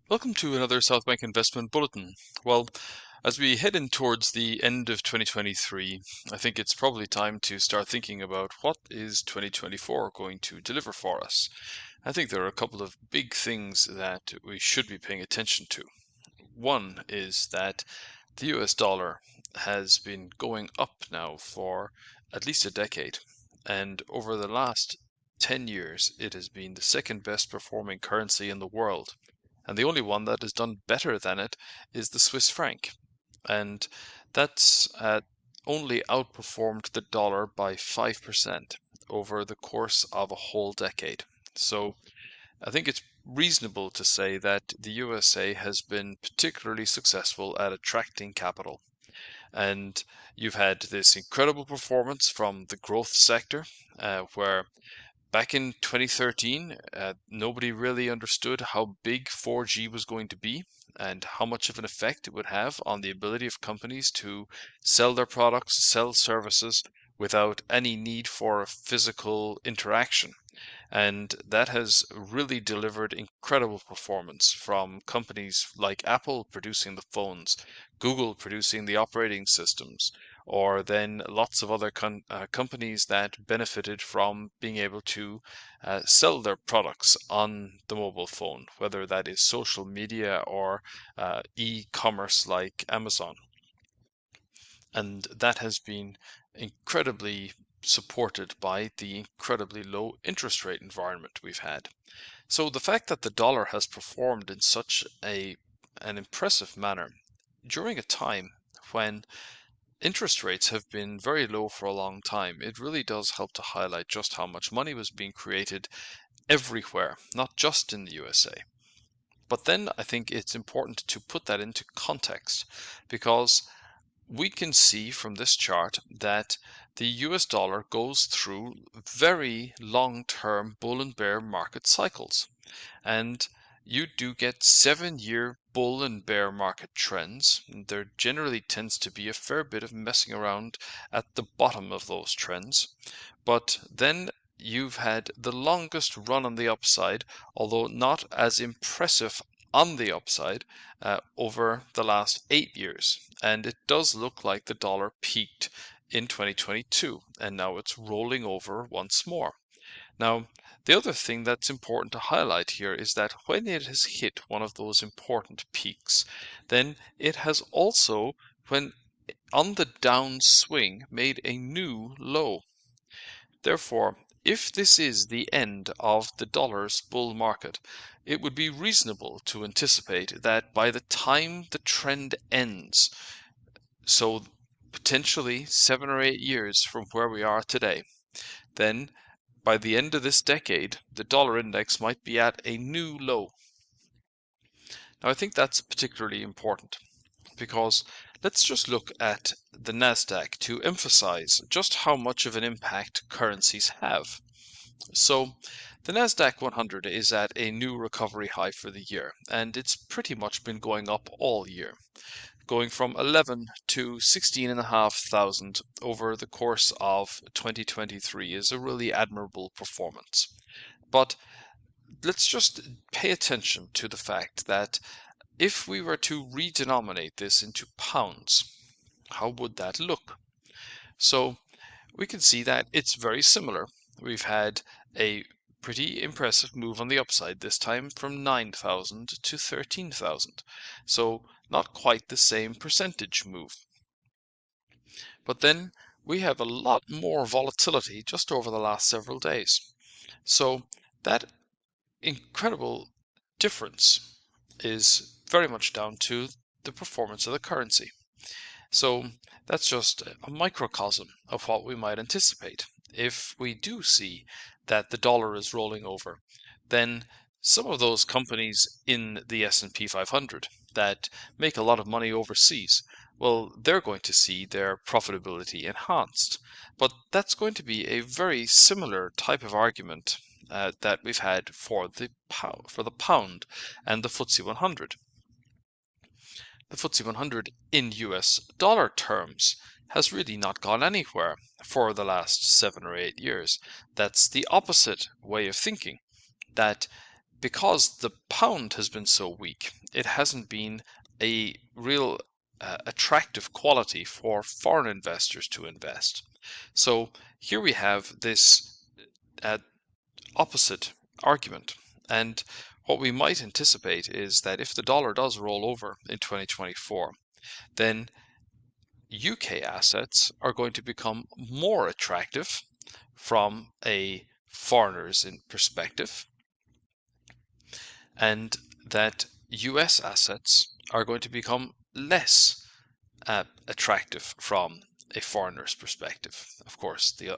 Welcome to another Southbank Investment Bulletin. Well, as we head in towards the end of 2023, I think it's probably time to start thinking about what is 2024 going to deliver for us. I think there are a couple of big things that we should be paying attention to. One is that the US dollar has been going up now for at least a decade, and over the last 10 years, it has been the second best performing currency in the world. And the only one that has done better than it is the Swiss franc. And that's only outperformed the dollar by 5% over the course of a whole decade. So I think it's reasonable to say that the USA has been particularly successful at attracting capital. And you've had this incredible performance from the growth sector, where back in 2013, nobody really understood how big 4G was going to be and how much of an effect it would have on the ability of companies to sell their products, sell services without any need for physical interaction. And that has really delivered incredible performance from companies like Apple producing the phones, Google producing the operating systems, or then lots of other companies that benefited from being able to sell their products on the mobile phone, whether that is social media or e-commerce like Amazon. And that has been incredibly supported by the incredibly low interest rate environment we've had. So the fact that the dollar has performed in such an impressive manner during a time when interest rates have been very low for a long time, it really does help to highlight just how much money was being created everywhere, not just in the USA. But then I think it's important to put that into context, because we can see from this chart that the US dollar goes through very long-term bull and bear market cycles. And you do get 7-year bull and bear market trends. There generally tends to be a fair bit of messing around at the bottom of those trends. But then you've had the longest run on the upside, although not as impressive on the upside, over the last 8 years. And it does look like the dollar peaked in 2022, and now it's rolling over once more. Now, the other thing that's important to highlight here is that when it has hit one of those important peaks, then it has also, when on the downswing, made a new low. Therefore, if this is the end of the dollar's bull market, it would be reasonable to anticipate that by the time the trend ends, so potentially 7 or 8 years from where we are today, then by the end of this decade, the dollar index might be at a new low. Now, I think that's particularly important because let's just look at the NASDAQ to emphasize just how much of an impact currencies have. So, the NASDAQ 100 is at a new recovery high for the year, and it's pretty much been going up all year, going from 11 to 16,500 over the course of 2023 is a really admirable performance. But let's just pay attention to the fact that if we were to redenominate this into pounds, how would that look? So we can see that it's very similar. We've had a pretty impressive move on the upside, this time from 9,000 to 13,000. So not quite the same percentage move. But then we have a lot more volatility just over the last several days. So that incredible difference is very much down to the performance of the currency. So that's just a microcosm of what we might anticipate. If we do see that the dollar is rolling over, then some of those companies in the S&P 500 that make a lot of money overseas, well, they're going to see their profitability enhanced. But that's going to be a very similar type of argument that we've had for the pound and the FTSE 100. The FTSE 100 in US dollar terms has really not gone anywhere for the last 7 or 8 years. That's the opposite way of thinking, that because the pound has been so weak, it hasn't been a real attractive quality for foreign investors to invest. So here we have this uh, opposite argument. And what we might anticipate is that if the dollar does roll over in 2024, then UK assets are going to become more attractive from a foreigner's perspective, and that US assets are going to become less attractive from a foreigner's perspective. Of course, the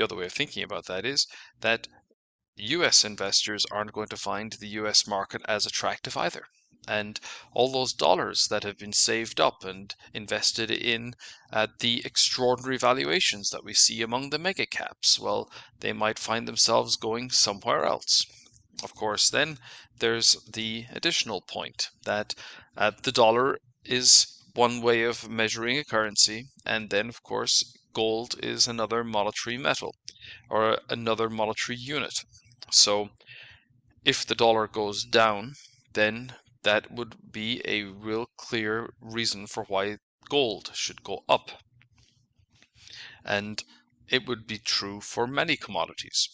other way of thinking about that is that US investors aren't going to find the US market as attractive either. And all those dollars that have been saved up and invested in the extraordinary valuations that we see among the mega caps, well, they might find themselves going somewhere else. Of course, then there's the additional point that the dollar is one way of measuring a currency, and then, of course, gold is another monetary metal or another monetary unit. So if the dollar goes down, then that would be a real clear reason for why gold should go up. And it would be true for many commodities.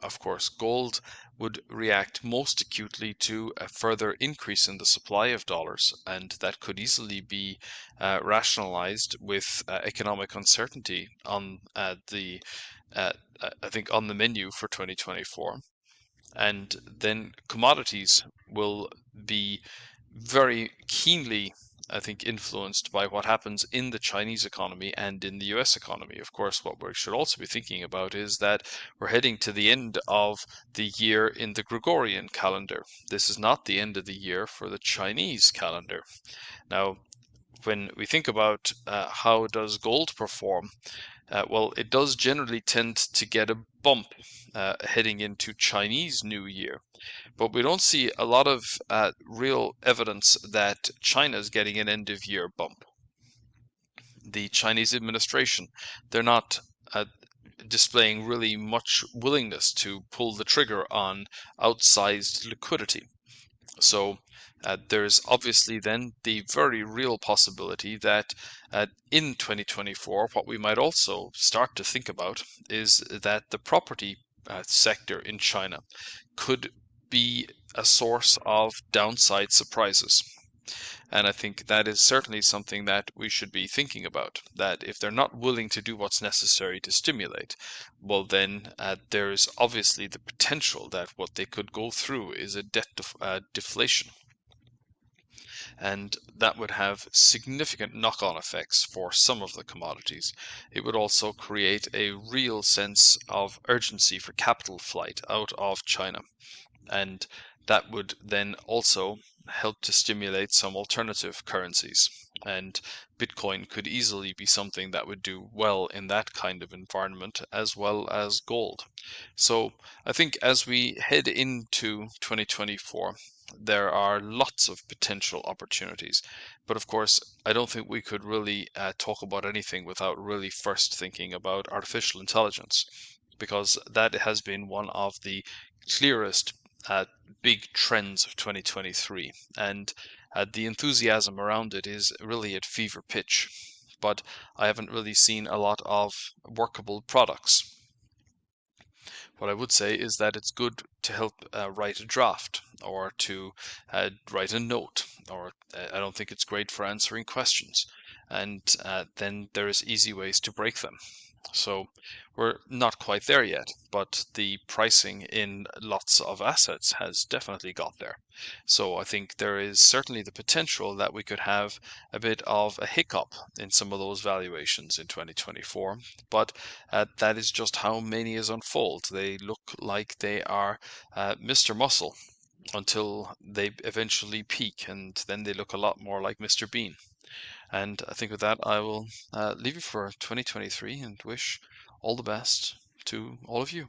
Of course, gold would react most acutely to a further increase in the supply of dollars, and that could easily be rationalized with economic uncertainty on uh, I think on the menu for 2024. And then commodities will be very keenly, I think, influenced by what happens in the Chinese economy and in the US economy. Of course, what we should also be thinking about is that we're heading to the end of the year in the Gregorian calendar. This is not the end of the year for the Chinese calendar. Now, when we think about how does gold perform, well, it does generally tend to get a bump heading into Chinese New Year. But we don't see a lot of real evidence that China is getting an end of year bump. The Chinese administration, they're not displaying really much willingness to pull the trigger on outsized liquidity. So there's obviously then the very real possibility that in 2024, what we might also start to think about is that the property sector in China could be a source of downside surprises. And I think that is certainly something that we should be thinking about, that if they're not willing to do what's necessary to stimulate, well, then there's obviously the potential that what they could go through is a debt deflation. And that would have significant knock-on effects for some of the commodities. It would also create a real sense of urgency for capital flight out of China. And that would then also help to stimulate some alternative currencies. And Bitcoin could easily be something that would do well in that kind of environment, as well as gold. So I think as we head into 2024, there are lots of potential opportunities. But of course, I don't think we could really talk about anything without really first thinking about artificial intelligence, because that has been one of the clearest big trends of 2023, and the enthusiasm around it is really at fever pitch. But I haven't really seen a lot of workable products. What I would say is that it's good to help write a draft or to write a note, or I don't think it's great for answering questions. And then there's easy ways to break them. So we're not quite there yet, but the pricing in lots of assets has definitely got there. So I think there is certainly the potential that we could have a bit of a hiccup in some of those valuations in 2024, but that is just how manias unfold. They look like they are Mr. Muscle until they eventually peak, and then they look a lot more like Mr. Bean. And I think with that, I will leave you for 2023 and wish all the best to all of you.